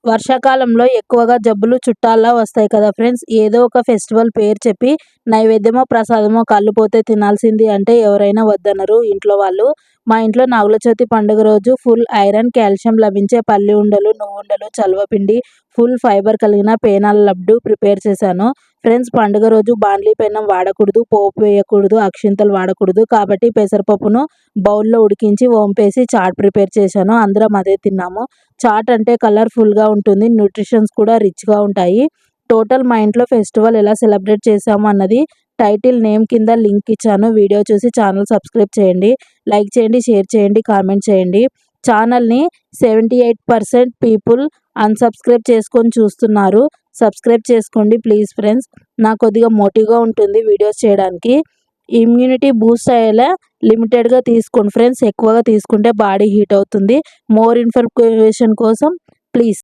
వర్షాకాలంలో ఎక్కువగా జబ్బులు చుట్టాల్లా వస్తాయి కదా ఫ్రెండ్స్. ఏదో ఒక ఫెస్టివల్ పేరు చెప్పి నైవేద్యమో ప్రసాదమో కళ్ళుపోతే తినాల్సింది అంటే ఎవరైనా వద్దనరు ఇంట్లో వాళ్ళు. మా ఇంట్లో నాగుల చవితి పండుగ రోజు ఫుల్ ఐరన్, కాల్షియం లభించే పల్లి ఉండలు, నువ్వుండలు, చలవపిండి, ఫుల్ ఫైబర్ కలిగిన పేనాల లడ్డు ప్రిపేర్ చేశాను. ఫ్రెండ్స్, పండుగ రోజు బాండ్లీ పెన్నం వాడకూడదు, పోపు వేయకూడదు, అక్షింతలు వాడకూడదు. కాబట్టి పెసరపప్పును బౌల్లో ఉడికించి వంపేసి చాట్ ప్రిపేర్ చేశాను. అందరం అదే తిన్నాము. చాట్ అంటే కలర్ఫుల్గా ఉంటుంది, న్యూట్రిషన్స్ కూడా రిచ్గా ఉంటాయి. టోటల్ మా ఇంట్లో ఫెస్టివల్ ఎలా సెలబ్రేట్ చేశాము అన్నది టైటిల్ నేమ్ కింద లింక్ ఇచ్చాను. వీడియో చూసి ఛానల్ సబ్స్క్రైబ్ చేయండి, లైక్ చేయండి, షేర్ చేయండి, కామెంట్ చేయండి. ఛానల్ని 78% పీపుల్ అన్సబ్స్క్రైబ్ చేసుకొని చూస్తున్నారు. సబ్స్క్రైబ్ చేసుకోండి ప్లీజ్ ఫ్రెండ్స్. నాకు కొద్దిగా మోటివ్గా ఉంటుంది వీడియోస్ చేయడానికి. ఇమ్యూనిటీ బూస్ట్ అయ్యేలా లిమిటెడ్గా తీసుకోండి ఫ్రెండ్స్. ఎక్కువగా తీసుకుంటే బాడీ హీట్ అవుతుంది. మోర్ ఇన్ఫర్మేషన్ కోసం ప్లీజ్